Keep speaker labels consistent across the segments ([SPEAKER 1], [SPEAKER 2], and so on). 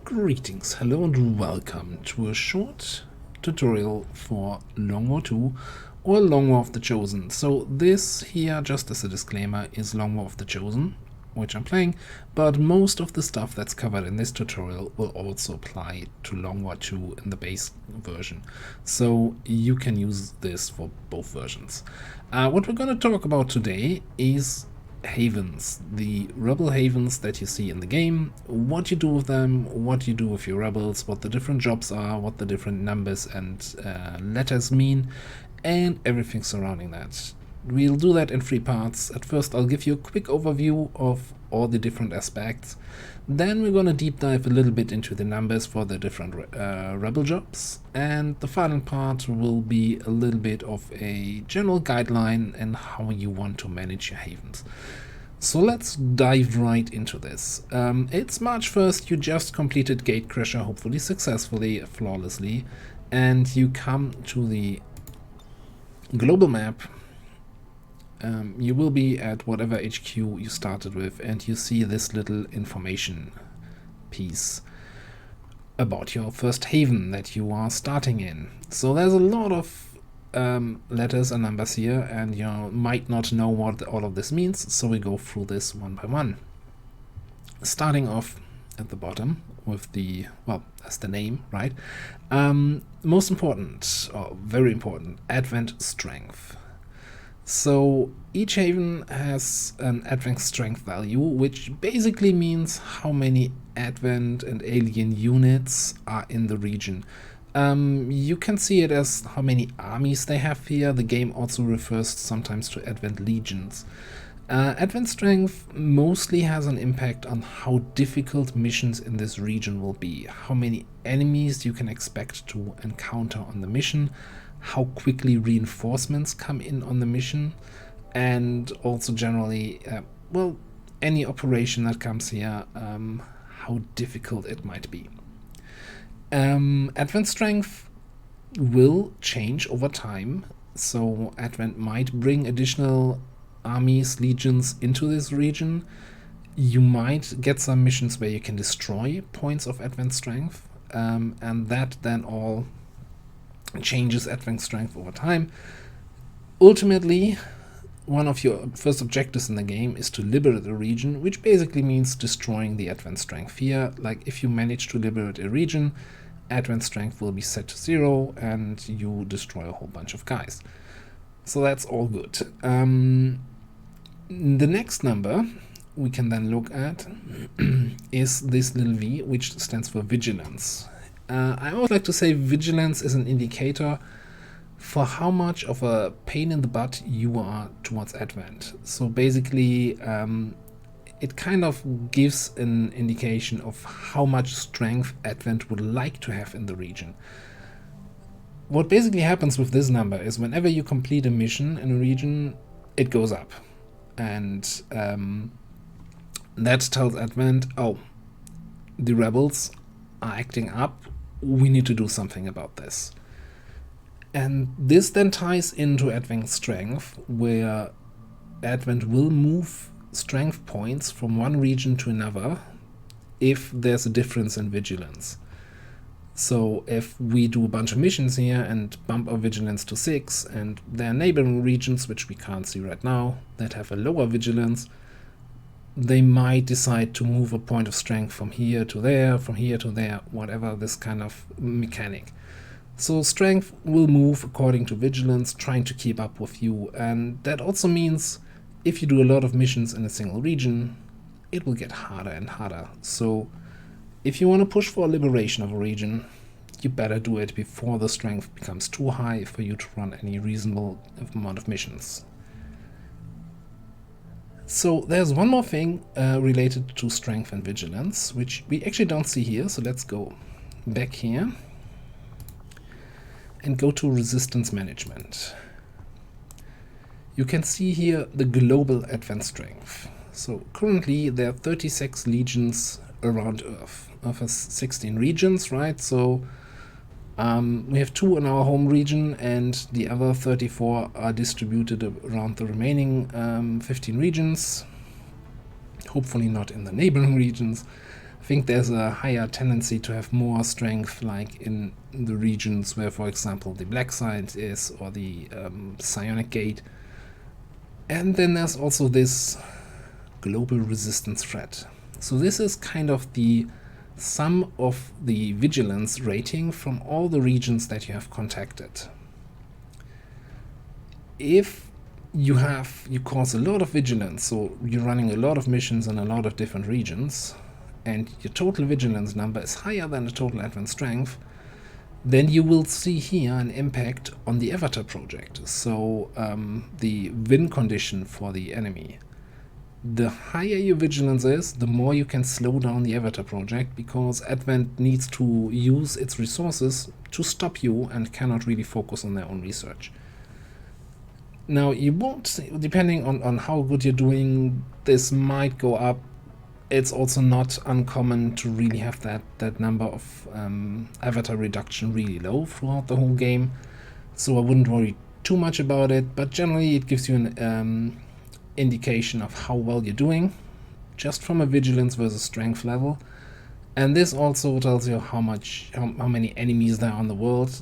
[SPEAKER 1] Greetings, hello and welcome to a short tutorial for Long War 2 or Long War of the Chosen. So this here, just as a disclaimer, is Long War of the Chosen, which I'm playing, but most of the stuff that's covered in this tutorial will also apply to Long War 2 in the base version. So you can use this for both versions. What we're going to talk about today is havens, the rebel havens that you see in the game, what you do with them, what you do with your rebels, what the different jobs are, what the different numbers and letters mean, and everything surrounding that. We'll do that in 3 parts. At first I'll give you a quick overview of all the different aspects. Then we're going to deep dive a little bit into the numbers for the different rebel jobs. And the final part will be a little bit of a general guideline and how you want to manage your havens. So let's dive right into this. It's March 1st, you just completed Gatecrasher, hopefully successfully, flawlessly. And you come to the global map. You will be at whatever HQ you started with, and you see this little information piece about your first haven that you are starting in. So there's a lot of letters and numbers here, and you might not know what all of this means, so we go through this one by one. Starting off at the bottom with the, well, that's the name, right? Most important, or very important, Advent Strength. So each haven has an Advent Strength value, which basically means how many Advent and alien units are in the region. You can see it as how many armies they have here. The game also refers sometimes to Advent Legions. Advent Strength mostly has an impact on how difficult missions in this region will be, how many enemies you can expect to encounter on the mission, how quickly reinforcements come in on the mission, and also generally, well, any operation that comes here, how difficult it might be. Advent Strength will change over time, so Advent might bring additional armies, legions into this region. You might get some missions where you can destroy points of Advent Strength, and that then all changes Advent Strength over time. Ultimately, one of your first objectives in the game is to liberate a region, which basically means destroying the Advent Strength here. Like, if you manage to liberate a region, Advent Strength will be set to 0 and you destroy a whole bunch of guys. So that's all good. The next number we can then look at is this little v, which stands for vigilance. I always like to say vigilance is an indicator for how much of a pain in the butt you are towards Advent. So basically, it kind of gives an indication of how much strength Advent would like to have in the region. What basically happens with this number is whenever you complete a mission in a region, it goes up. And that tells Advent, oh, the rebels are acting up, we need to do something about this. And this then ties into Advent Strength, where Advent will move strength points from one region to another if there's a difference in vigilance. So if we do a bunch of missions here and bump our vigilance to 6, and there are neighboring regions, which we can't see right now, that have a lower vigilance, they might decide to move a point of strength from here to there, whatever, this kind of mechanic. So strength will move according to vigilance, trying to keep up with you, and that also means if you do a lot of missions in a single region, it will get harder and harder. So if you want to push for a liberation of a region, you better do it before the strength becomes too high for you to run any reasonable amount of missions. So there's one more thing related to strength and vigilance, which we actually don't see here. So let's go back here and go to resistance management. You can see here the global Advent Strength. So currently there are 36 legions around Earth. Earth has 16 regions, right? So we have 2 in our home region, and the other 34 are distributed around the remaining 15 regions. Hopefully not in the neighboring regions. I think there's a higher tendency to have more strength, like in the regions where, for example, the black site is, or the psionic gate. And then there's also this global resistance threat. So this is kind of the sum of the vigilance rating from all the regions that you have contacted. If you cause a lot of vigilance, so you're running a lot of missions in a lot of different regions, and your total vigilance number is higher than the total advent strength, then you will see here an impact on the avatar project. So the win condition for the enemy. The higher your vigilance is, the more you can slow down the avatar project, because Advent needs to use its resources to stop you and cannot really focus on their own research. Now, you won't, depending on how good you're doing, this might go up. It's also not uncommon to really have that number of avatar reduction really low throughout the whole game. So I wouldn't worry too much about it, but generally it gives you an indication of how well you're doing, just from a vigilance versus strength level. And this also tells you how many enemies there are on the world.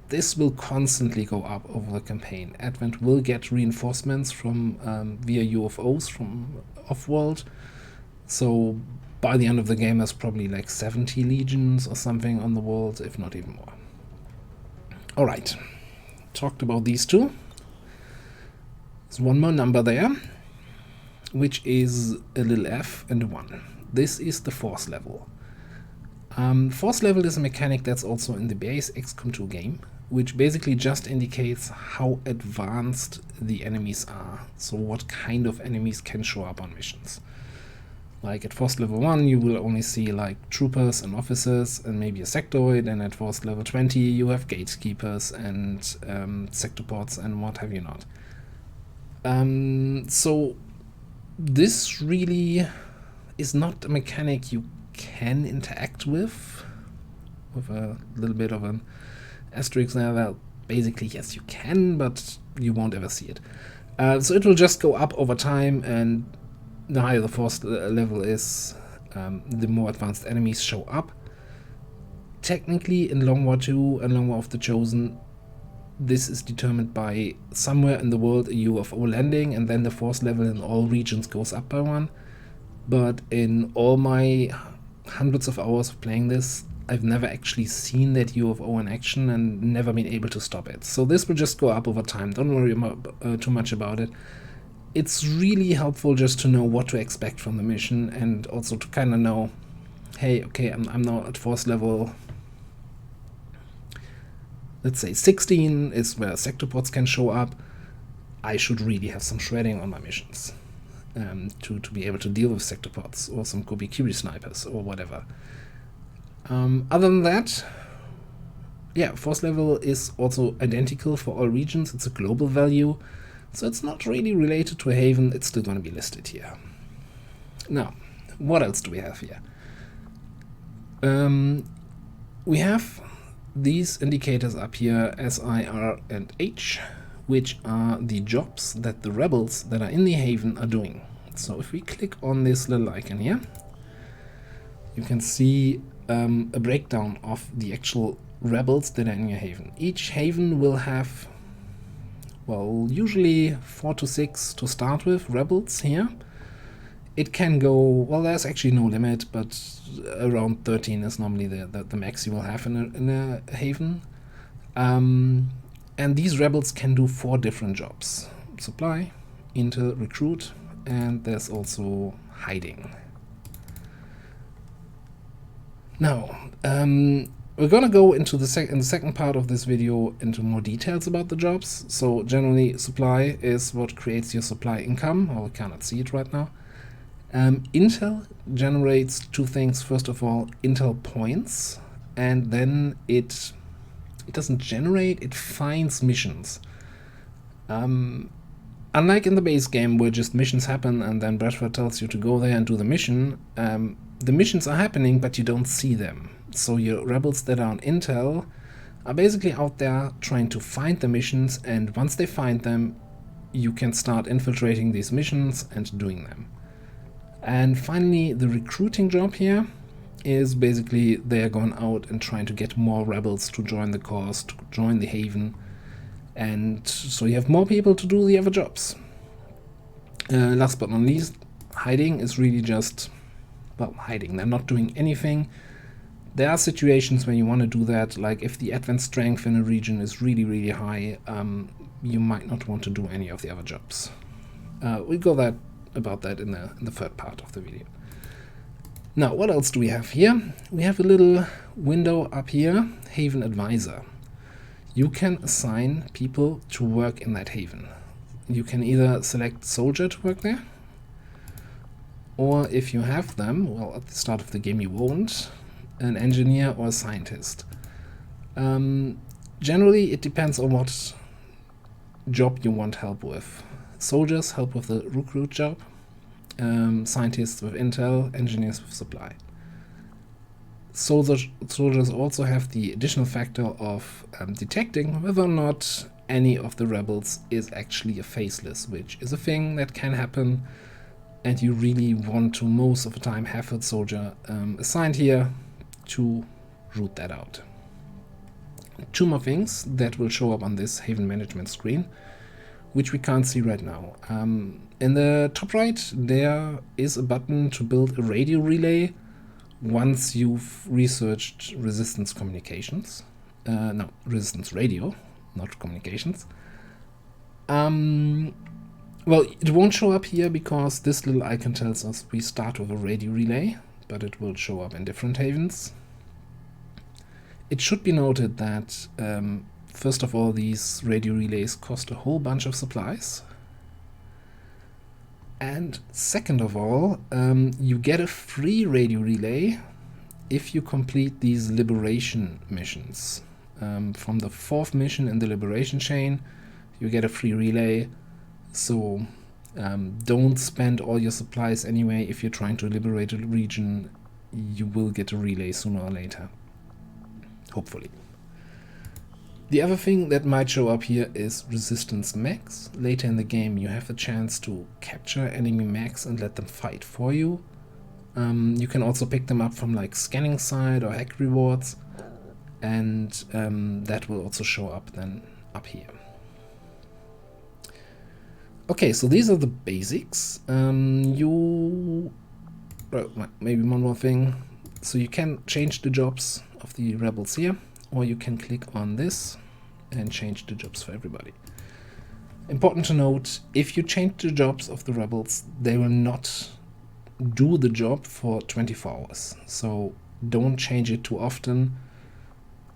[SPEAKER 1] This will constantly go up over the campaign. Advent will get reinforcements from via UFOs from off-world. So by the end of the game, there's probably like 70 legions or something on the world, if not even more. All right, talked about these two. There's one more number there, which is a little f and a 1. This is the force level. Force level is a mechanic that's also in the base XCOM 2 game, which basically just indicates how advanced the enemies are. So what kind of enemies can show up on missions. Like at force level 1 you will only see like troopers and officers and maybe a sectoid, and at force level 20 you have gatekeepers and sectopods and what have you not. So this really is not a mechanic you can interact with a little bit of an asterisk there. Well, basically yes you can, but you won't ever see it. So it will just go up over time, and the higher the force level is, the more advanced enemies show up. Technically in Long War 2 and Long War of the Chosen, this is determined by somewhere in the world a UFO landing, and then the force level in all regions goes up by 1. But in all my hundreds of hours of playing this, I've never actually seen that UFO in action and never been able to stop it. So this will just go up over time. Don't worry too much about it. It's really helpful just to know what to expect from the mission, and also to kind of know, hey, okay, I'm now at force level, let's say 16 is where sectopods can show up. I should really have some shredding on my missions to be able to deal with sectopods or some Kobe-Kiri snipers or whatever. Other than that, yeah, force level is also identical for all regions. It's a global value. So it's not really related to a haven, it's still going to be listed here. Now, what else do we have here? We have these indicators up here, S, I, R, and H, which are the jobs that the rebels that are in the haven are doing. So if we click on this little icon here, you can see a breakdown of the actual rebels that are in your haven. Each haven will have, well, usually 4 to 6 to start with rebels here. It can go, well, there's actually no limit, but around 13 is normally the max you will have in a haven. And these rebels can do 4 different jobs: supply, intel, recruit, and there's also hiding. Now, we're gonna go into in the second part of this video into more details about the jobs. So generally, supply is what creates your supply income. Well, we cannot see it right now. Intel generates 2 things. First of all, intel points, and then it doesn't generate, it finds missions. Unlike in the base game where just missions happen and then Bradford tells you to go there and do the mission, the missions are happening but you don't see them. So your rebels that are on intel are basically out there trying to find the missions, and once they find them, you can start infiltrating these missions and doing them. And finally, the recruiting job here is basically they are going out and trying to get more rebels to join the cause, to join the haven, and so you have more people to do the other jobs. Last but not least, hiding is really just, well, hiding. They're not doing anything. There are situations when you want to do that, like if the advent strength in a region is really, really high, you might not want to do any of the other jobs. We'll go about that in the third part of the video. Now, what else do we have here? We have a little window up here, Haven Advisor. You can assign people to work in that haven. You can either select soldier to work there, or if you have them, well, at the start of the game you won't, an engineer or a scientist. Generally, it depends on what job you want help with. Soldiers help with the recruit job, scientists with intel, engineers with supply. Soldiers also have the additional factor of detecting whether or not any of the rebels is actually a faceless, which is a thing that can happen, and you really want to most of the time have a soldier assigned here to root that out. Two more things that will show up on this Haven management screen, which we can't see right now. In the top right, there is a button to build a radio relay once you've researched resistance communications. No, resistance radio, not communications. Well, it won't show up here because this little icon tells us we start with a radio relay, but it will show up in different havens. It should be noted that first of all, these radio relays cost a whole bunch of supplies. And second of all, you get a free radio relay if you complete these liberation missions. From the 4th mission in the liberation chain, you get a free relay. So don't spend all your supplies anyway. If you're trying to liberate a region, you will get a relay sooner or later. Hopefully. The other thing that might show up here is resistance mechs. Later in the game you have a chance to capture enemy mechs and let them fight for you. You can also pick them up from like scanning site or hack rewards, and that will also show up then up here. Okay, so these are the basics. Maybe one more thing. So you can change the jobs of the rebels here, or you can click on this and change the jobs for everybody. Important to note, if you change the jobs of the rebels, they will not do the job for 24 hours. So don't change it too often.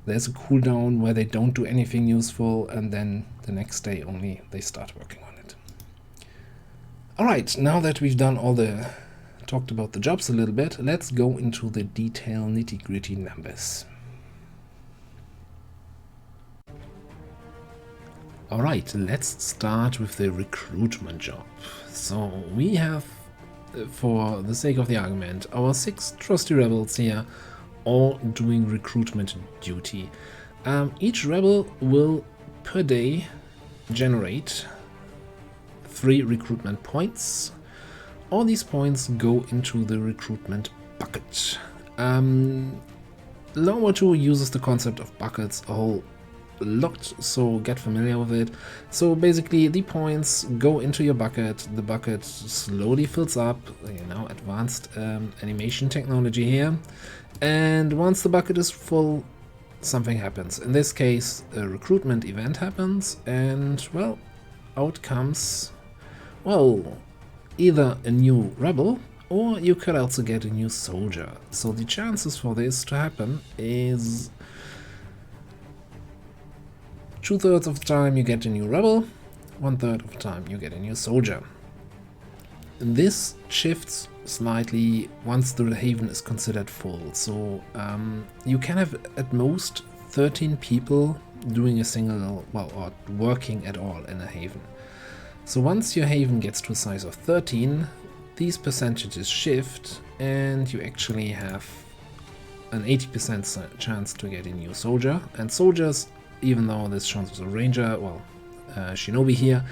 [SPEAKER 1] There's a cooldown where they don't do anything useful, and then the next day only they start working on it. Alright, now that we've done talked about the jobs a little bit, let's go into the detail nitty-gritty numbers. Alright, let's start with the recruitment job. So we have, for the sake of the argument, our 6 trusty rebels here all doing recruitment duty. Each rebel will per day generate 3 recruitment points. All these points go into the recruitment bucket. LW2 uses the concept of buckets a whole lot, so get familiar with it. So basically the points go into your bucket, the bucket slowly fills up, advanced animation technology here, and once the bucket is full, something happens. In this case, a recruitment event happens, and well, out comes, well, either a new rebel, or you could also get a new soldier. So the chances for this to happen is 2/3 of the time you get a new rebel, 1/3 of the time you get a new soldier. This shifts slightly once the haven is considered full. So you can have at most 13 people doing a single, or working at all in a haven. So once your haven gets to a size of 13, these percentages shift, and you actually have an 80% chance to get a new soldier. And soldiers, even though this shows as a ranger, shinobi here,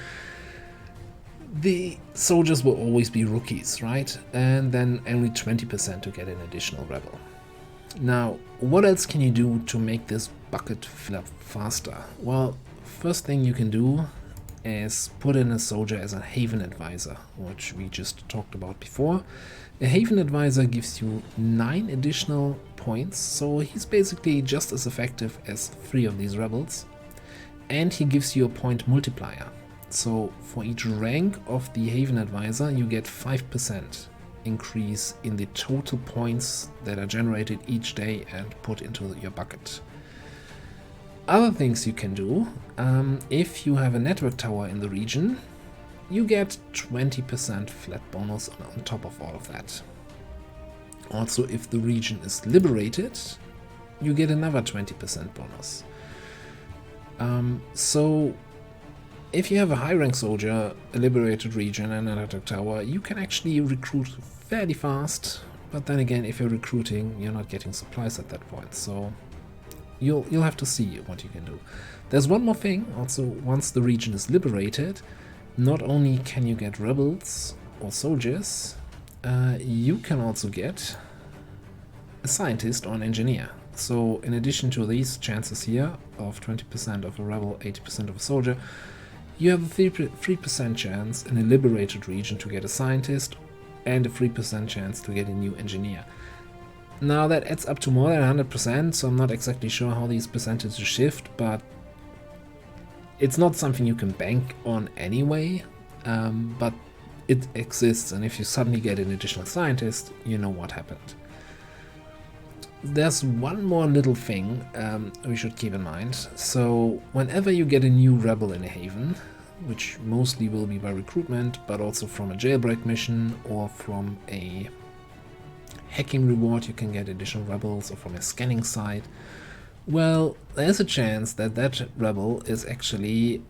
[SPEAKER 1] the soldiers will always be rookies, right? And then only 20% to get an additional rebel. Now, what else can you do to make this bucket fill up faster? Well, first thing you can do is put in a soldier as a Haven Advisor, which we just talked about before. A Haven Advisor gives you 9 additional points, so he's basically just as effective as 3 of these rebels. And he gives you a point multiplier. So for each rank of the Haven Advisor, you get 5% increase in the total points that are generated each day and put into your bucket. Other things you can do, if you have a network tower in the region, you get 20% flat bonus on top of all of that. Also, if the region is liberated, you get another 20% bonus. So if you have a high rank soldier, a liberated region and a network tower, you can actually recruit fairly fast, but then again, if you're recruiting, you're not getting supplies at that point, so you'll have to see what you can do. There's one more thing, also once the region is liberated, not only can you get rebels or soldiers, you can also get a scientist or an engineer. So in addition to these chances here of 20% of a rebel, 80% of a soldier, you have a 3% chance in a liberated region to get a scientist and a 3% chance to get a new engineer. Now that adds up to more than 100%, so I'm not exactly sure how these percentages shift, but it's not something you can bank on anyway, but it exists, and if you suddenly get an additional scientist, you know what happened. There's one more little thing we should keep in mind. So whenever you get a new rebel in a haven, which mostly will be by recruitment, but also from a jailbreak mission or from a hacking reward, you can get additional rebels, or from a scanning site. Well, there's a chance that that rebel is actually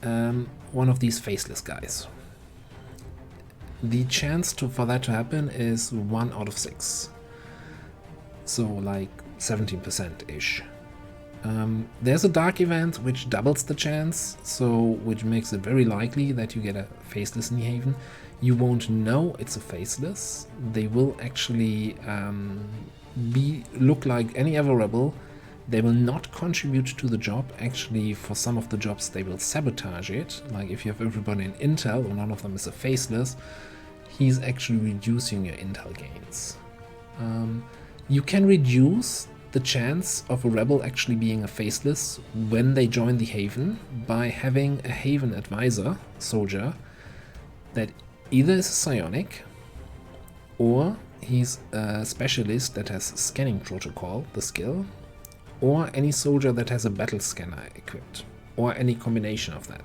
[SPEAKER 1] one of these faceless guys. The chance for that to happen is 1 out of 6. So like 17%-ish. There's a dark event which doubles the chance, so which makes it very likely that you get a faceless in the haven. You won't know it's a faceless. They will actually look like any other rebel. They will not contribute to the job. Actually, for some of the jobs they will sabotage it. Like if you have everybody in intel and none of them is a faceless, he's actually reducing your intel gains. You can reduce the chance of a rebel actually being a faceless when they join the haven by having a haven advisor soldier that either is a psionic or he's a specialist that has scanning protocol, the skill, or any soldier that has a battle scanner equipped, or any combination of that.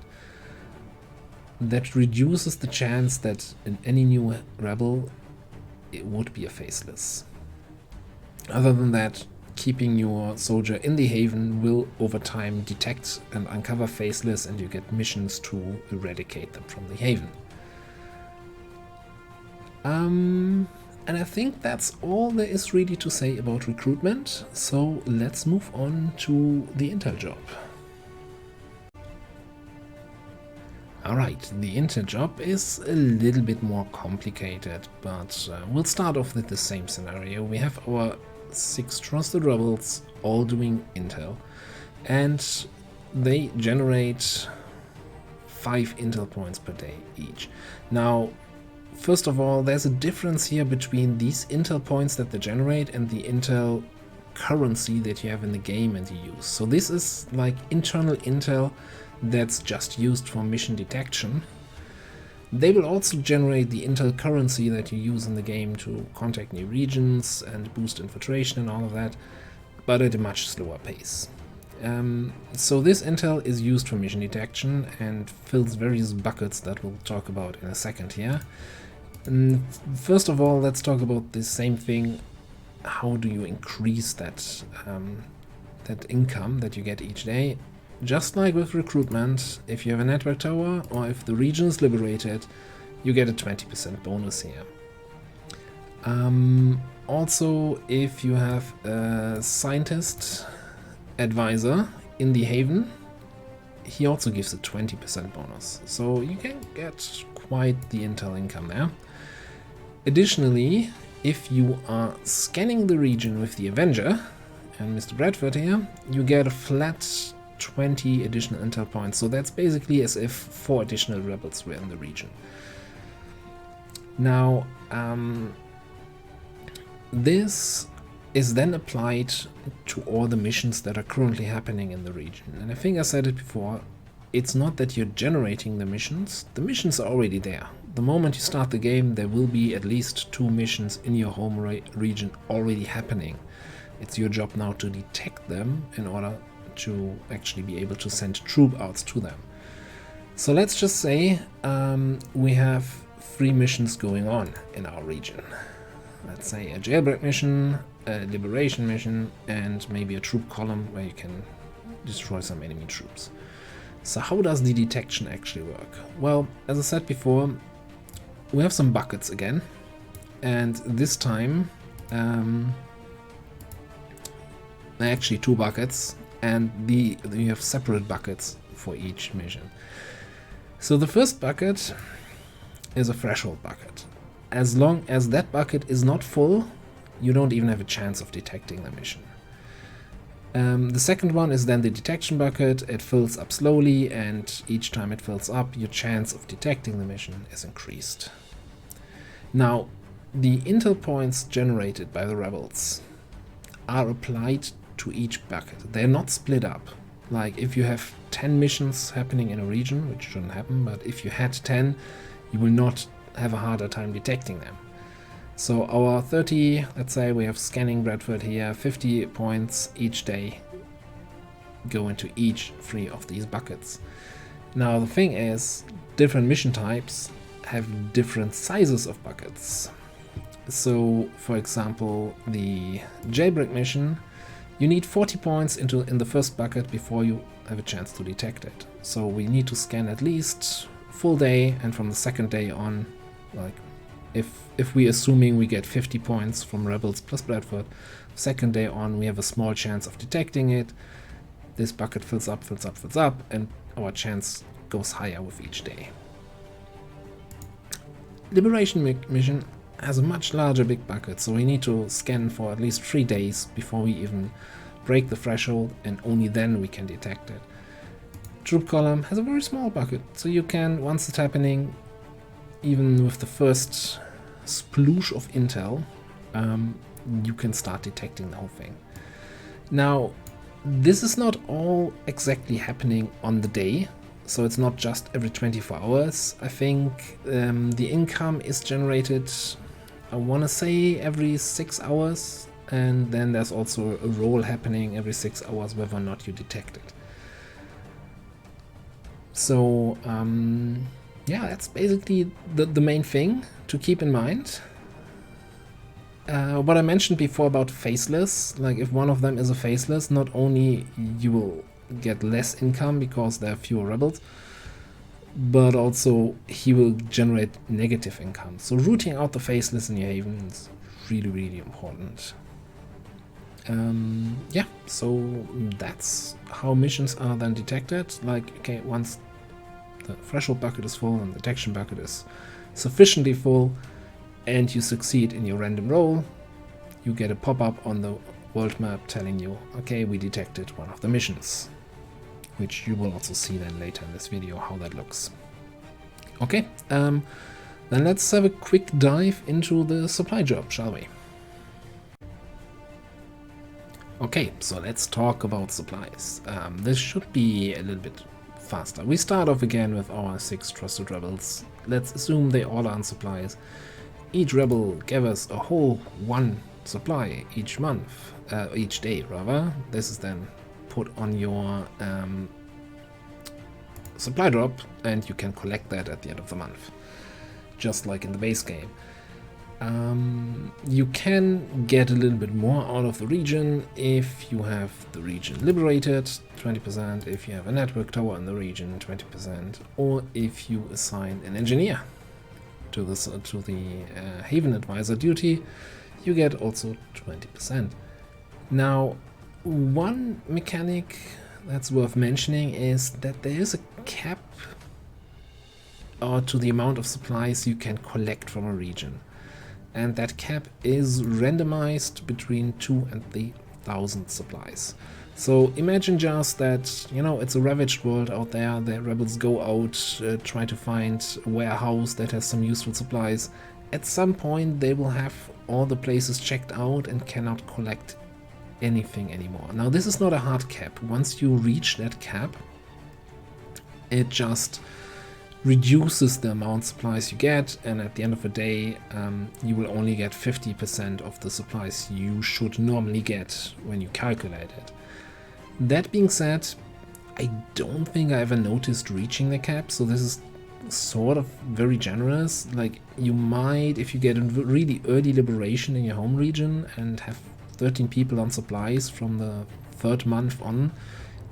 [SPEAKER 1] That reduces the chance that in any new rebel it would be a faceless. Other than that, keeping your soldier in the haven will over time detect and uncover faceless, and you get missions to eradicate them from the haven. And I think that's all there is really to say about recruitment, so let's move on to the intel job. Alright, the intel job is a little bit more complicated, but we'll start off with the same scenario. We have our 6 trusted rebels all doing intel, and they generate 5 intel points per day each. Now, first of all, there's a difference here between these intel points that they generate and the intel currency that you have in the game and you use. So this is like internal intel that's just used for mission detection. They will also generate the intel currency that you use in the game to contact new regions and boost infiltration and all of that, but at a much slower pace. So this intel is used for mission detection and fills various buckets that we'll talk about in a second here. And first of all, let's talk about the same thing. How do you increase that income that you get each day? Just like with recruitment, if you have a network tower or if the region is liberated, you get a 20% bonus here. Also, if you have a scientist advisor in the haven, he also gives a 20% bonus. So you can get quite the intel income there. Additionally, if you are scanning the region with the Avenger, and Mr. Bradford here, you get a flat 20 additional intel points. So that's basically as if 4 additional rebels were in the region. Now, this is then applied to all the missions that are currently happening in the region. And I think I said it before, it's not that you're generating the missions are already there. The moment you start the game, there will be at least 2 missions in your home region already happening. It's your job now to detect them in order to actually be able to send troop outs to them. So let's just say we have 3 missions going on in our region. Let's say a jailbreak mission, a liberation mission, and maybe a troop column where you can destroy some enemy troops. So how does the detection actually work? Well, as I said before, we have some buckets again, and this time actually 2 buckets, and you have separate buckets for each mission. So the first bucket is a threshold bucket. As long as that bucket is not full, you don't even have a chance of detecting the mission. The second one is then the detection bucket. It fills up slowly, and each time it fills up, your chance of detecting the mission is increased. Now, the intel points generated by the rebels are applied to each bucket. They're not split up. Like if you have 10 missions happening in a region, which shouldn't happen, but if you had 10, you will not have a harder time detecting them. So our 30, let's say we have scanning Bradford here, 50 points each day go into each 3 of these buckets. Now the thing is, different mission types have different sizes of buckets. So for example, the jailbreak mission, you need 40 points in the first bucket before you have a chance to detect it. So we need to scan at least full day, and from the second day on, like if we're assuming we get 50 points from rebels plus Bradford, second day on we have a small chance of detecting it. This bucket fills up, and our chance goes higher with each day. Liberation mission has a much larger big bucket, so we need to scan for at least 3 days before we even break the threshold, and only then we can detect it. Troop column has a very small bucket, so you can, once it's happening, even with the first sploosh of intel, you can start detecting the whole thing. Now, this is not all exactly happening on the day, so it's not just every 24 hours. I think the income is generated, I want to say, every 6 hours, and then there's also a roll happening every 6 hours whether or not you detect it. So yeah, that's basically the main thing to keep in mind. What I mentioned before about faceless, like if one of them is a faceless, not only you will get less income because there are fewer rebels, but also he will generate negative income. So rooting out the faceless in your haven is really, really important. Yeah, so that's how missions are then detected. Like, okay, once the threshold bucket is full and the detection bucket is sufficiently full and you succeed in your random roll, you get a pop-up on the world map telling you, okay, we detected one of the missions, which you will also see then later in this video how that looks. Okay, then let's have a quick dive into the supply job, shall we? Okay, so let's talk about supplies. This should be a little bit faster. We start off again with our 6 trusted rebels. Let's assume they all are on supplies. Each rebel gathers a whole 1 supply each month, each day rather. This is then put on your supply drop, and you can collect that at the end of the month, just like in the base game. You can get a little bit more out of the region if you have the region liberated, 20%, if you have a network tower in the region, 20%, or if you assign an engineer to the Haven Advisor duty, you get also 20%. Now, one mechanic that's worth mentioning is that there is a cap to the amount of supplies you can collect from a region. And that cap is randomized between 2 and 1,000 supplies. So imagine just that, you know, it's a ravaged world out there. The rebels go out, try to find a warehouse that has some useful supplies. At some point they will have all the places checked out and cannot collect anything anymore. Now this is not a hard cap. Once you reach that cap, it just reduces the amount of supplies you get, and at the end of the day you will only get 50% of the supplies you should normally get when you calculate it. That being said, I don't think I ever noticed reaching the cap, so this is sort of very generous. Like, you might, if you get a really early liberation in your home region and have 13 people on supplies from the 3rd month on,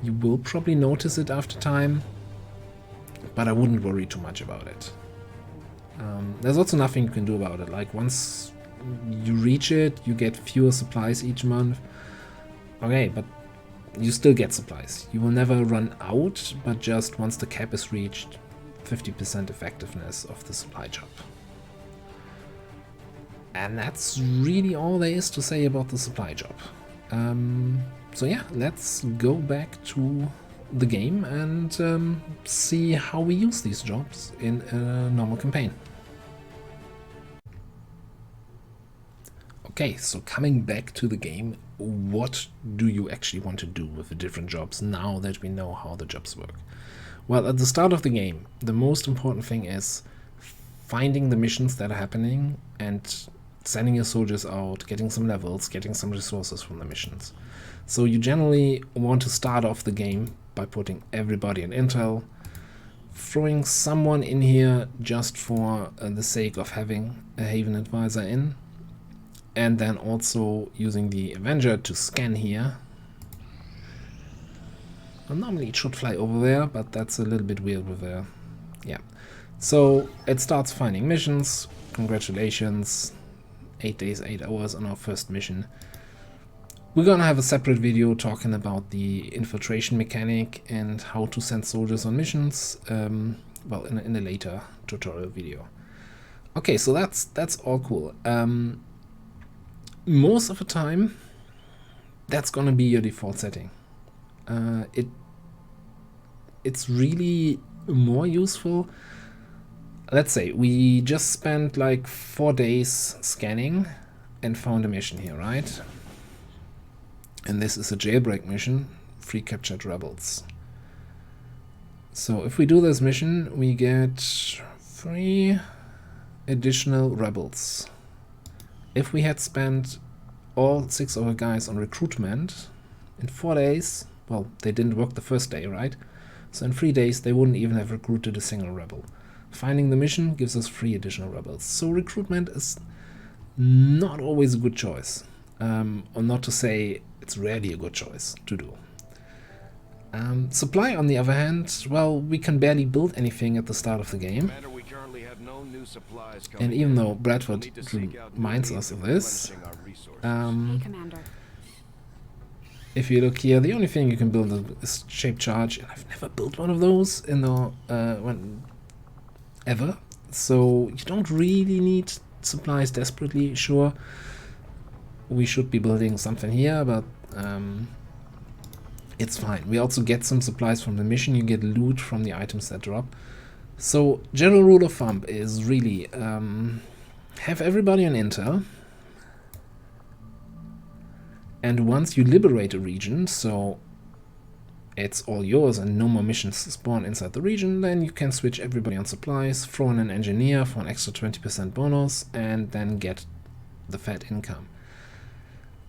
[SPEAKER 1] you will probably notice it after time, but I wouldn't worry too much about it. There's also nothing you can do about it. Like, once you reach it, you get fewer supplies each month. Okay, but you still get supplies. You will never run out, but just once the cap is reached, 50% effectiveness of the supply job. And that's really all there is to say about the supply job. So yeah, let's go back to the game and see how we use these jobs in a normal campaign. Okay, so coming back to the game, what do you actually want to do with the different jobs now that we know how the jobs work? Well, at the start of the game, the most important thing is finding the missions that are happening and sending your soldiers out, getting some levels, getting some resources from the missions. So you generally want to start off the game by putting everybody in intel, throwing someone in here just for the sake of having a Haven advisor in, and then also using the Avenger to scan here. Well, normally it should fly over there, but that's a little bit weird with the... yeah. So it starts finding missions. Congratulations, 8 days, 8 hours on our first mission. We're gonna have a separate video talking about the infiltration mechanic and how to send soldiers on missions, well, in a later tutorial video. Okay, so that's all cool. Most of the time, that's gonna be your default setting. It's really more useful. Let's say we just spent like 4 days scanning and found a mission here, right? And this is a jailbreak mission, 3 captured rebels. So if we do this mission, we get 3 additional rebels. If we had spent all 6 of our guys on recruitment in 4 days, well, they didn't work the first day, right? So in 3 days, they wouldn't even have recruited a single rebel. Finding the mission gives us 3 additional rebels. So recruitment is not always a good choice. Or not to say it's rarely a good choice to do. Supply, on the other hand, well, we can barely build anything at the start of the game. And even though Bradford reminds us of this, if you look here, the only thing you can build is shape charge, and I've never built one of those in the ever. So you don't really need supplies desperately. Sure, we should be building something here, but it's fine. We also get some supplies from the mission. You get loot from the items that drop. So general rule of thumb is really have everybody on intel, and once you liberate a region, so it's all yours and no more missions spawn inside the region, then you can switch everybody on supplies, throw in an engineer for an extra 20% bonus, and then get the fat income.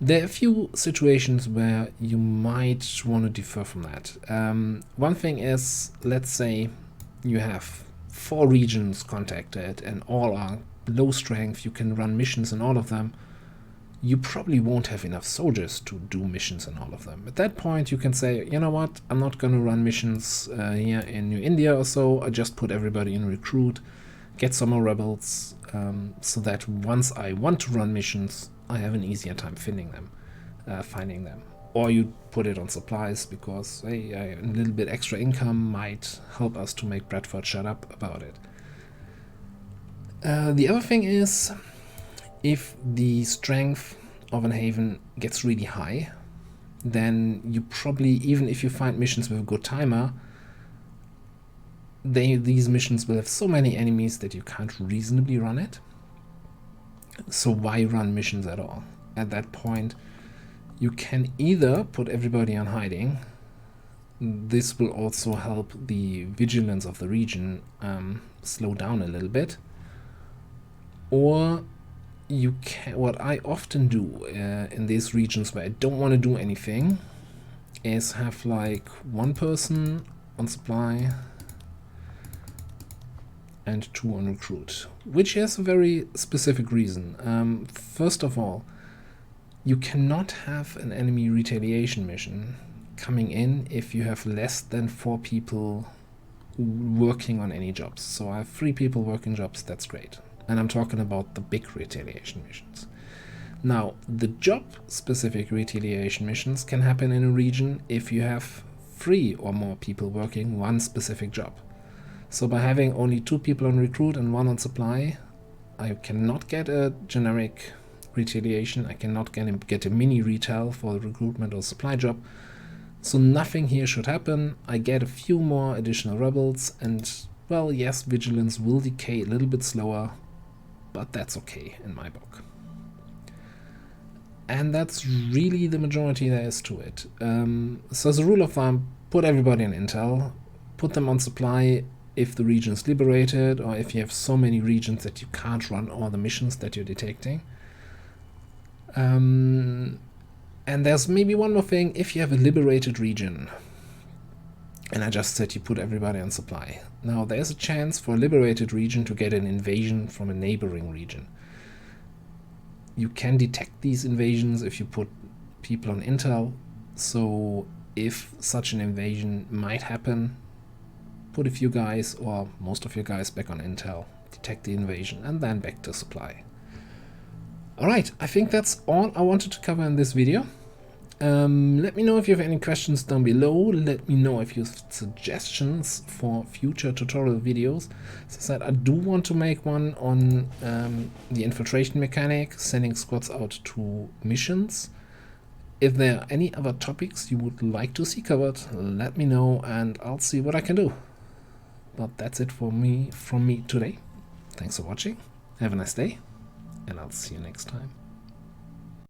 [SPEAKER 1] There are a few situations where you might want to defer from that. One thing is, let's say you have 4 regions contacted and all are low strength, you can run missions in all of them. You probably won't have enough soldiers to do missions in all of them. At that point you can say, you know what, I'm not going to run missions here in New India or so, I just put everybody in recruit, get some more rebels, so that once I want to run missions, I have an easier time finding them. Or you put it on supplies because, hey, a little bit extra income might help us to make Bradford shut up about it. The other thing is, if the strength of an haven gets really high, then you probably, even if you find missions with a good timer, these missions will have so many enemies that you can't reasonably run it. So why run missions at all? At that point, you can either put everybody on hiding. This will also help the vigilance of the region slow down a little bit. Or you can, what I often do in these regions where I don't want to do anything, is have like one person on supply and 2 on recruit, which has a very specific reason. First of all, you cannot have an enemy retaliation mission coming in if you have less than 4 people working on any jobs. So I have 3 people working jobs, that's great. And I'm talking about the big retaliation missions. Now, the job-specific retaliation missions can happen in a region if you have 3 or more people working one specific job. So by having only 2 people on recruit and 1 on supply, I cannot get a generic retaliation. I cannot get a mini retail for the recruitment or supply job. So nothing here should happen. I get a few more additional rebels, and well, yes, vigilance will decay a little bit slower, but that's okay in my book. And that's really the majority there is to it. So as a rule of thumb, put everybody on intel, put them on supply if the region is liberated, or if you have so many regions that you can't run all the missions that you're detecting. And there's maybe one more thing. If you have a liberated region, and I just said you put everybody on supply, now there's a chance for a liberated region to get an invasion from a neighboring region. You can detect these invasions if you put people on intel, so if such an invasion might happen, put a few guys or most of your guys back on intel, detect the invasion, and then back to supply. Alright, I think that's all I wanted to cover in this video. Let me know if you have any questions down below. Let me know if you have suggestions for future tutorial videos. As I said, I do want to make one on the infiltration mechanic, sending squads out to missions. If there are any other topics you would like to see covered, let me know and I'll see what I can do. But that's it from me today. Thanks for watching. Have a nice day, and I'll see you next time.